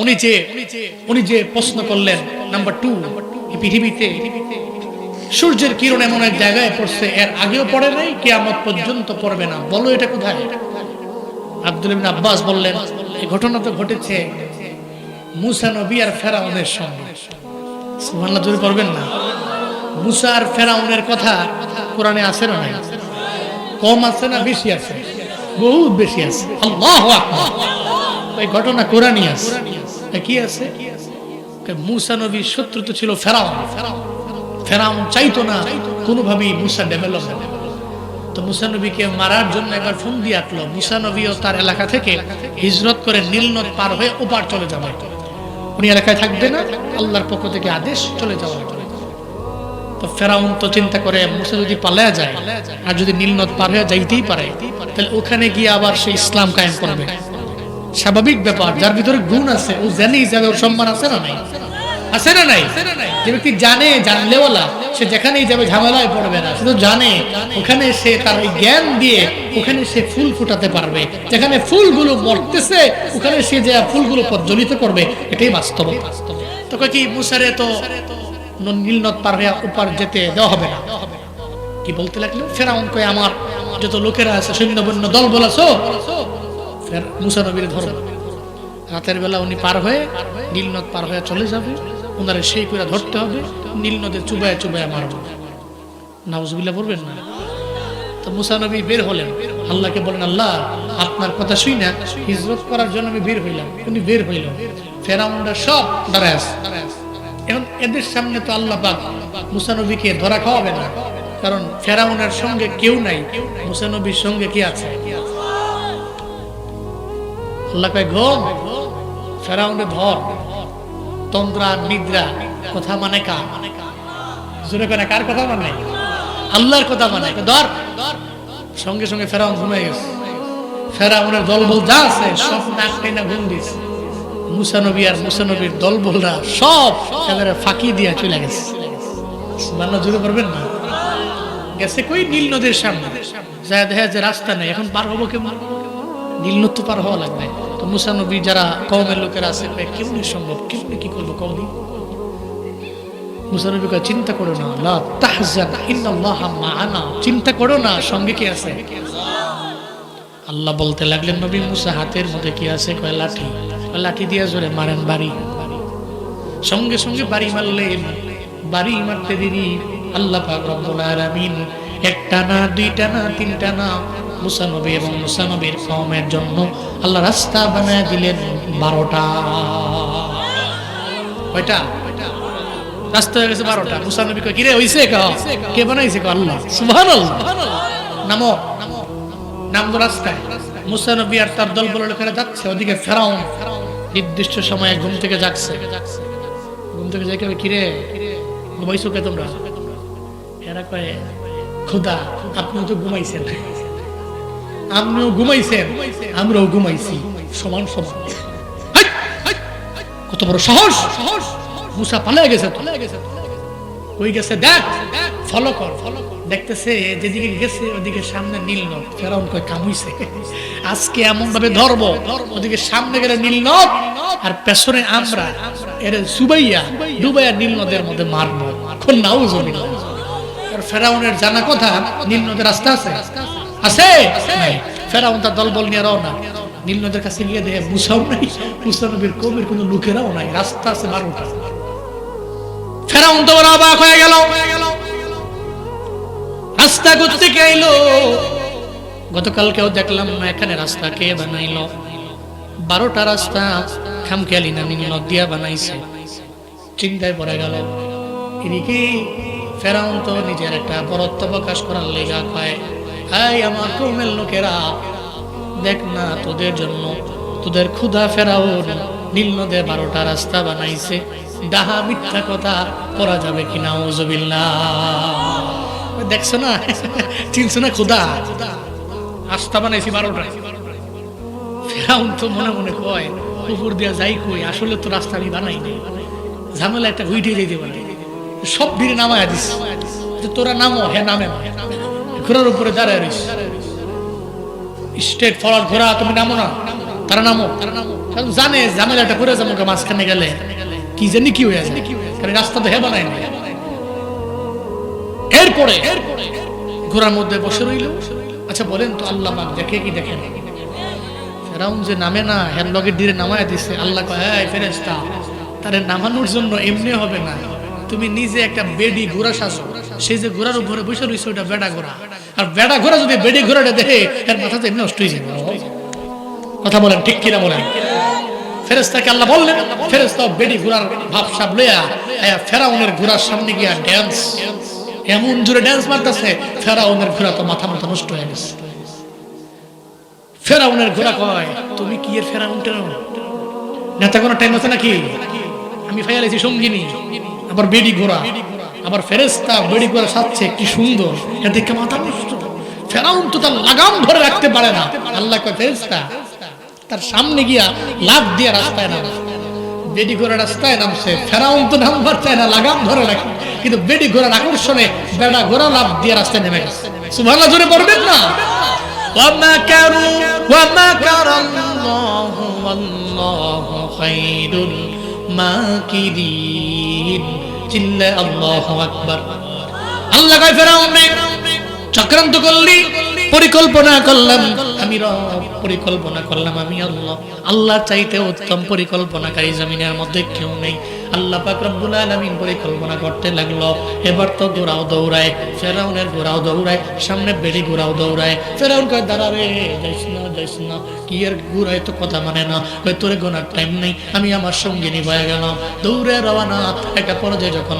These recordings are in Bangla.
উনি যে প্রশ্ন করলেন নাম্বার 2, এই পৃথিবীতে সূর্যের কিরণ এমন এক জায়গায় পড়ছে এর আগেও পড়ে নাই, কিয়ামত পর্যন্ত পড়বে না, বলো এটা কোথায়? আব্দুল্লাহ ইবনে আব্বাস বললেন, এই ঘটনা তো ঘটেছে মুসা নবী আর ফেরাউনের সঙ্গে। সুবহানাল্লাহ, জোরে পড়বেন না? মুসা আর ফেরাউনের কথা কোরআনে আছে না নাই? কম আছে না বেশি আছে? বহুত বেশি আছে। আল্লাহু আকবার। এই ঘটনা কোরআনে আছে। কি আছে? মুসা নবীর শত্রু তো ছিল ফেরাউন। ফেরাউন চাইতো না কোনোভাবেই মুসা ডেভেলপ হবে। তো মুসা নবীকে মারার জন্য একবার ফোন দিয়ে আটলো। মুসা নবীও তার এলাকা থেকে হিজরত করে নীল নদ পার হয়ে ওপার চলে যাবে। উনি এলাকায় থাকবে না, আল্লাহর পক্ষ থেকে আদেশ চলে যাওয়ার। তো ফেরাউন তো চিন্তা করে মুসা যদি পালায়া যায় আর যদি নীল নদ পার হয়ে যাইতেই পারে, তাহলে ওখানে গিয়ে আবার সে ইসলাম কায়েম করবে। স্বাভাবিক ব্যাপার, যার ভিতরে গুণ আছে ও জানেই যাবে, ওর সম্মান আছে না নাই? আছে না নাই? যে ব্যক্তি জানে, জানলেওয়ালা, সে যেখানেই যাবে ঝামেলায় পড়বে না। শুধু জানে ওখানে সে তার ওই জ্ঞান দিয়ে ওখানে সে ফুল ফুটাতে পারবে। যেখানে ফুলগুলো মরতেছে ওখানে সে যে ফুলগুলো প্রজ্বলিত করবে, এটাই বাস্তবতা। তো কি মুসারে তো নীল নদ পার হয়ে ওপার যেতে দেওয়া হবে না। কি বলতে লাগলো? ফেরাউন কয়, আমার যত লোকেরা আছে সৈন্যবন্য দল বলাছো, মুসা নবীর ধরো। রাতের বেলা উনি পার হয়ে নীল নদ পার হয়ে চলে যাবে, ওনারে সেই করে ধরতে হবে, নীল নদে চুবায় চুবায় মারবে। নাউজুবিল্লাহ বলবেন না? তো মুসা নবী বের হলেন, আল্লাহকে বলেন, আল্লাহ আপনার কথা শুই না হিজরত করার জন্য আমি বের হইলাম। উনি বের হইল, ফেরাউনরা সব দাঁড়ায় আছে। এখন এদের সামনে তো আল্লাহ পাক মুসা নবীকে ধরা খাওয়াবে না, কারণ ফেরাউনের সঙ্গে কেউ নাই, মুসা নবীর সঙ্গে কি আছে? আল্লাহ কয়, ঘুম, ফেরাউনে ধর। তন্দ্রা নিদ্রা কথা মানে কার? জোরে করে কার কথা মানে? আল্লাহর কথা মানে। ধর। সঙ্গে সঙ্গে ফেরাউন ঘুমিয়ে গেছে। ফেরাউনের দলবল যা আছে সব নাক টেনে ঘুম দিয়েছে। মুসা নবী আর মুসা নবীর দলবলরা সব এবারে ফাঁকি দিয়া চলে গেছে। সুবহানাল্লাহ, জোরে করবেন না? গেছে কই? নীল নদীর সামনে। যায় দেখা যে রাস্তা নেই, এখন পার হবো কেমন? নীল নদ তো পার হওয়া লাগবে। তো মুসা নবী যারা কওমের লোকেরা আছে, কেমনি সম্ভব, কেমনি কি করবো কওমি? মুসা নবী কয়, চিন্তা করো না, লা তাহজান ইন্নাল্লাহা মা'ানা, চিন্তা করো না, সঙ্গে কি আছে? আল্লাহ বলতে লাগলেন, নবী মুসা হাতের মধ্যে কি আছে? কয় লাঠি। লাঠি দিয়ে জোরে মারেন বাড়ি। সঙ্গে সঙ্গে বাড়ি মারলেন। বাড়ি মারতে দেরি আল্লাহ পাক রব্বুল আলামিন একটা না, দুইটা না, তিনটা না, মুসা নবী এবং মুসা নবীর কওমের জন্য আল্লাহ রাস্তা বানায় দিলেন 12টা। কয়টা রাস্তা হয়ে গেছে? 12টা। মুসা নবী কয়, কিরে হইছে? কে বানাইছে? আল্লাহ। সুবহানাল্লাহ। নামো, নাম তো রাস্তায়। মুসা নবী আর তার দল বলে লোকেরা যাচ্ছে, ওদিকে ফেরাউন নির্দিষ্ট সময়ে ঘুম থেকে জাগছে। ঘুম থেকে যাই কবে, কিরে ঘুমাইছো কে তোমরা? এরা কয়, খোদা আপনিও তো ঘুমাইছেন, আপনিও ঘুমাইছেন, আমরাও ঘুমাইছি, সমান সমান। কত বড় সাহস! মুসা পালিয়ে গেছে। কই গেছে? দেখ, ফলো কর। দেখতেছে যেদিকে গেছে ওদিকে সামনে নীল নদ। ফেরাউন কয়, কামুইছে, আজকে এমন ভাবে ধরবো, ওদিকে সামনে গেলে নীল নদ আর পেছনে আমরা এর সুবাইয়া ডুবাইয়া নীল নদের মধ্যে মারবো। কোন নাউজুবিল্লাহ। আর ফেরাউনের জানা কথা নীল নদের রাস্তা আছে? আছে? ফেরাউন তার দলবল নিয়ে রওনা। নীল নদের কাছে গিয়ে দেখে মুসাও নাই, মুসা নবীর কওমের কোনো লোকেরাও নাই, রাস্তা আছে 12টা। ফেরাউন তো বড় অবাক হয়ে গেল। রাস্তা করতে কে এলো? গতকালকেও দেখলাম না, এখানে রাস্তা কে বানাইলো? 12টা রাস্তা খামখেয়ালি না নীল নদ দিয়া বানাইছে। চিন্তায় পড়ে গেল। এদিকে ফেরাউন তো নিজের একটা বরত্ব প্রকাশ করার লেগা কয়, এই আমার কওমের লোকেরা, দেখ না তোদের জন্য, তোদের ক্ষুধা ফেরাউন নীল নদে 12টা রাস্তা বানাইছে। ডাহা মিথ্যা কথা করা যাবে কিনা? নাউজুবিল্লাহ। দেখছো না, চিনছো না? ক্ষুধা রাস্তা বানাইছি 12টা। ফেরাউন তো মনে মনে কয়, উপর দিয়া যাই কই, আসলে তো রাস্তা আমি বানাই নাই, ঝামেলা একটা উইটে যেতে পারে। সব ভিড়ে নামায় দিস, তোরা নামো। হ্যাঁ নামে, ঘোড়ার উপরে দাঁড়ায় রইস, স্ট্রেট ফরওয়ার্ড ঘোড়া, তুমি নামো না। তারা নামো, কারণ জানে ঝামেলাটা করে যাবো মাঝখানে গেলে কি জানি কি হয়ে যায়, কারণ রাস্তা তো হে বানায় না। এরপরে ঘোড়ার মধ্যে বসে রইল। আচ্ছা বলেন তো আল্লাহ পাক দেখে কি দেখেন? ফেরাউন যে নামে না, হের লগের দিকে নামায় দিছে। আল্লাহ কয়, এই ফেরেশতা, তারে নামানোর জন্য এমনি হবে না, তুমি নিজে একটা বেডি ঘোড়া সাজো। সেই যে ঘোড়ার উপরে বসে রইছে ওটা বেড়া ঘোড়া, আর বেড়া ঘোড়া যদি বেডি ঘোড়াটা দেখে এর মাথা তো এমনি নষ্ট হয়ে যাবে। কথা বলেন ঠিক কিনা বলেন? ফেরেশতাকে আল্লাহ বললেন, ফেরেশতা বেডি ঘোড়ার ভাবসাব লইয়া ফেরাউনের ঘোড়ার সামনে গিয়া ড্যান্স, এমন জোরে ড্যান্স মারতেছে, ফেরাউনের ঘোড়া তো মাথা মাথা নষ্ট হয়ে গেছে। ফেরাউনের ঘোড়া কয়, তুমি কি এর ফেরাউনটা নেতা কোনো টাইম আছে নাকি? আমি ফাইয়ালেছি সঙ্গিনী, আবার বেডি ঘোড়া, আবার ফেরেশতা বেডি ঘোড়া সাজছে, কি সুন্দর, এটা দেখে মাথা নষ্ট। ফেরাউন তো তার লাগাম ধরে রাখতে পারে না। আল্লাহ কয়, ফেরেশতা তার সামনে গিয়া লাফ দিয়ে রাস্তায় নামে। বেডি ঘোড়া রাস্তায় নামছে, ফেরাউন তো নামবার চায় না, লাগাম ধরে রাখে, কিন্তু বেডি ঘোড়ার আকর্ষণে বেড়া ঘোড়া লাফ দিয়ে রাস্তায় নেমে গেছে। সুবহানাল্লাহ, জোরে পড়বেন না? وَمَكَرُوا وَمَكَرَ اللَّهُ وَاللَّهُ خَيْرُ الْمَاكِرِينَ। চিল্লা আল্লাহু আকবার। আল্লাহ কয়, ফেরাউন রে, চক্রান্ত করলি, পরিকল্পনা করলাম আমি রব, পরিকল্পনা করলাম আমি আল্লাহ। আল্লাহ চাইতে উত্তম পরিকল্পনাকারী জমিনের মধ্যে কেউ নেই। আল্লাহ পাক রব্বুল আলামিন পরিকল্পনা করতে লাগলো। এবার তো ঘোড়াও দৌড়ায়, ফেরাউনের ঘোড়াও দৌড়ায়, সামনে বেড়ি ঘোড়াও দৌড়ায়। ফেরাউন কয়, দাঁড়া রে, যাইস না, কি এর ঘোড়ায় তো কথা মানে না, কয় তোরে গোনার টাইম নেই, আমি আমার সঙ্গিনী বয়ে গেলাম, দৌড়ে রওনা। একটা পর্যায়ে যখন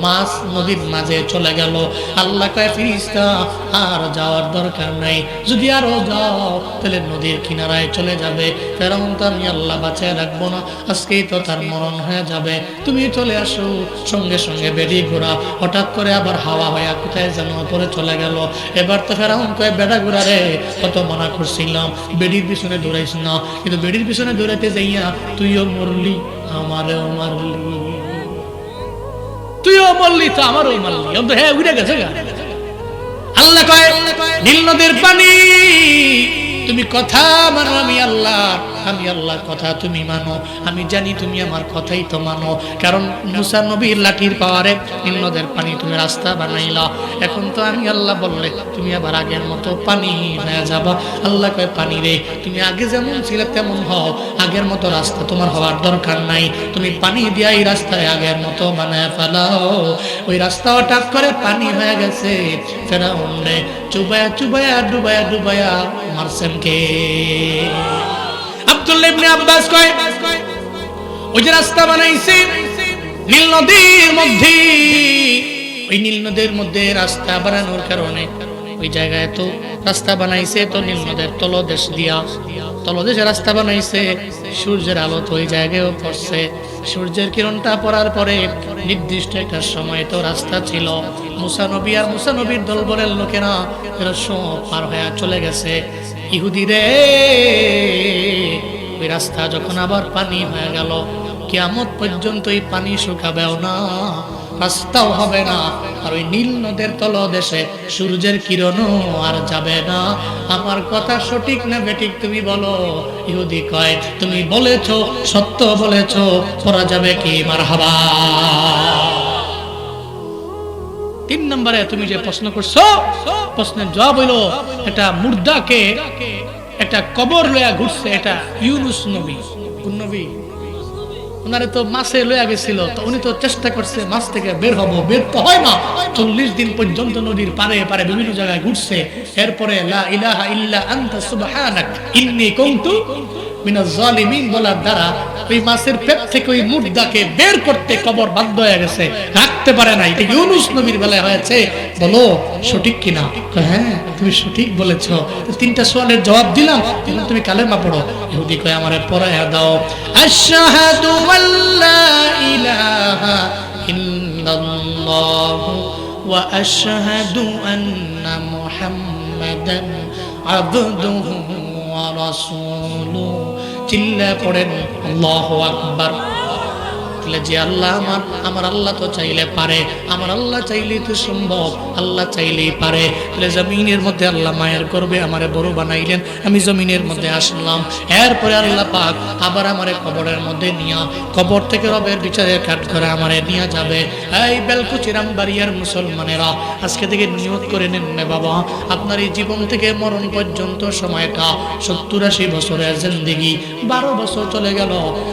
মাছ নদীর মাঝে চলে গেল, আল্লাহ কয়, ফেরেশতা আর যাওয়ার দরকার নাই, যদি আরো যাও তাহলে নদীর কিনারায় চলে যাবে। ফেরাউন তো আমি আল্লাহ বাঁচিয়ে রাখবো না, আজকেই তো তার মরণ হয়ে যাবে, তুমি চলে আসো। সঙ্গে সঙ্গে বেড়ি ঘোড়া হঠাৎ করে আবার হাওয়া হয়ে কোথায় যেন পরে চলে গেল। এবার তো ফেরাউন কয়, বেড়া ঘোড়া রে, কত মানা করছিলাম বেড়ির পিছনে দৌড়াইস না, কিন্তু বেড়ির পিছনে দৌড়াইতে যাইয়া তুইও মরলি, আমারও মারলি, তুইও মরলি তো আমারও মারলি, হ্যাঁ উড়ে গেছে গা। আল্লাহ কয়, নীল নদের পানি, তুমি কথা মানো, আমি আল্লাহর কথা তুমি মানো, আমি জানি তুমি আমার কথাই তো মানো। কারণ মুসা নবীর লাঠির পাওয়ারে নীল নদের পানি তুমি রাস্তা বানাইলা, এখন তো আমি আল্লাহ বললে তুমি আবার আগের মতো পানি হয়ে যাবা। আল্লাহ কয়, পানি রে, তুমি আগে যেমন ছিলে তেমন হও, আগের মতো রাস্তা তোমার হওয়ার দরকার নাই, তুমি পানি দিয়ে এই রাস্তায় আগের মতো বানায় ফেলাও। ওই রাস্তা হঠাৎ করে পানি হয়ে গেছে। ফেরাউন রে চুবায়া চুবায়া ডুবায়া ডুবায়া মারছেন কে? আব্দুল্লাহ ইবনে আব্বাস কয়, ওই যে রাস্তা বানাইছে নীল নদীর মধ্যে, ওই নীল নদীর মধ্যে রাস্তা বানানোর কারণে ওই জায়গায় তো রাস্তা বানাইছে, তো নীল নদের তলদেশ দিয়া, তলদেশে রাস্তা বানাইছে, সূর্যের আলো তো ওই জায়গায়ও পড়ছে। সূর্যের কিরণটা পড়ার পরে নির্দিষ্ট একটা সময় তো রাস্তা ছিল। মুসা নবী আর মুসা নবীর দলবলের লোকেরা এরা সব পার হয়ে চলে গেছে। ইহুদি রে, ওই রাস্তা যখন আবার পানি হয়ে গেল, কিয়ামত পর্যন্ত এই পানি শুকাবেও না, রাস্তাও হবে না, আর ওই নীল নদের তলদেশে সূর্যের কিরণও আর যাবে না। আমার কথা সঠিক না বেঠিক তুমি বলো? ইহুদি কয়, তুমি বলেছো, সত্য বলেছো, করা যাবে কি? মারহাবা। 3 নম্বরে তুমি যে প্রশ্ন করছো, প্রশ্নের জবাব হইল, একটা মুর্দাকে একটা কবর লইয়া ঘুরছে, এটা ইউনুস নবী। কোন নবী? ওনারে তো মাছে লইয়া গেছিল, তো উনি তো চেষ্টা করছে মাছ থেকে বের হব, বের তো হয় না। 40 দিন পর্যন্ত নদীর পারে পারে বিভিন্ন জায়গায় ঘুরছে। এরপরে লা ইলাহা ইল্লা আনতা সুবহানাক ইন্নী কুনতু মিনাজ জালিমিন বলার দ্বারা ওই মাছের পেট থেকে ওই মুর্দাকে বের করতে কবর বাধ্য হয়ে গেছে, রাখতে পারে না। এটা ইউনুস নবীর বেলায় হয়েছে। বলো সঠিক কিনা? হ্যাঁ তুমি সঠিক বলেছ। 3টা সওয়ালের জবাব দিলাম, এখন তুমি কালেমা পড়ো। ইহুদি কয়, আমারে পড়ায়া দাও। আশহাদু আল্লা ইলাহা ইল্লাল্লাহ ওয়া আশহাদু আন্না মুহাম্মাদান আবদুহু ওয়া রাসূলুহু। চিল্লা পড়েন আল্লাহু আকবার। তাহলে যে আল্লাহ আমার আল্লাহ তো চাইলে পারে, আমার আল্লাহ চাইলেই তো সম্ভব, আল্লাহ চাইলেই পারে। তাহলে জমিনের মধ্যে আল্লাহ মায়ের গর্ভে আমারে বড় বানাইলেন, আমি জমিনের মধ্যে আসলাম। এরপরে আল্লাহ পাক আবার আমারে কবরের মধ্যে নিয়া, কবর থেকে রবের বিচারের কাঠ করে আমারে নিয়ে যাবে। এই বেলকুচি রামবাড়িয়ার মুসলমানেরা, আজকে থেকে নিয়ত করে নেন না বাবা, আপনার এই জীবন থেকে মরণ পর্যন্ত সময়টা 70-80 বছরের জিন্দেগি, 12 বছর চলে গেল,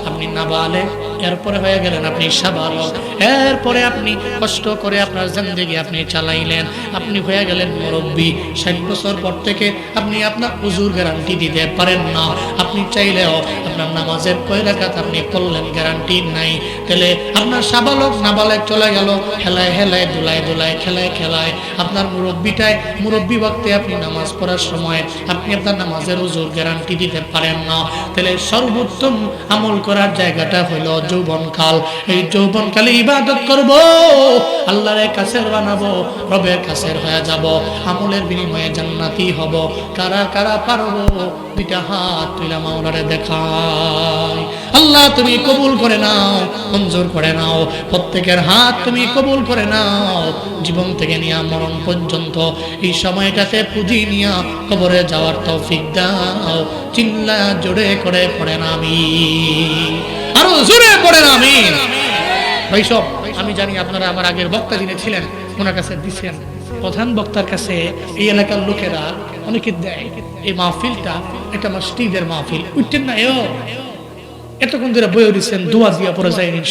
আপনি নাবালেগ, এরপরে হয়ে গেলেন আপনি সাবালক, এরপরে আপনি কষ্ট করে আপনার জিন্দেগি আপনি চালাইলেন, আপনি হয়ে গেলেন মুরব্বী। 60 বছর পর থেকে আপনি আপনার উজুর গ্যারান্টি দিতে পারেন না, আপনি চাইলেও আপনার নামাজের কয় রাকাত আপনি পড়লেন গ্যারান্টি নাই। তাহলে আপনার সাবালক নাবালেগ চলে গেল, হেলায় হেলায় দুলায় দুলায় খেলায় খেলায় আপনার মুরব্বী ওয়াক্তে আপনি নামাজ পড়ার সময় আপনি আপনার নামাজের উজুর গ্যারান্টি দিতে পারেন না। তাহলে সর্বোত্তম আমল করার জায়গাটা হলো যৌবনকাল। এই যৌবনকালে ইবাদত করব, আল্লাহর কাছের বানাবো, রবের কাছের হয়ে যাব, আমলের বিনিময়ে জান্নাতি হব। কারা কারা পারবো? দুইটা হাত তুলে মাওলারে দেখাই। আল্লাহ তুমি কবুল করে নাও, মঞ্জুর করে নাও, প্রত্যেকের হাত তুমি কবুল করে নাও। জীবন থেকে নিয়ে মরণ পর্যন্ত এই সময়টাতে পুঁজি নিয়ে কবরে যাওয়ার তৌফিক দাও। চিল্লা জোরে করে পড়েন আমিন, আরো জোরে পড়েন আমিন। ভাইসব, আমি জানি আপনারা আমার আগের বক্তা যিনি ছিলেন ওনার কাছে দিচ্ছেন, প্রধান বক্তার কাছে এই এলাকার লোকেরা অনেকে দেয়। এই মাহফিলটা একটা মসজিদের মাহফিল, উঠতেন না এতক্ষণ ধরে বয়ে দিচ্ছেন, দোয়া দিয়া পরে যায় ইনশাআল্লাহ।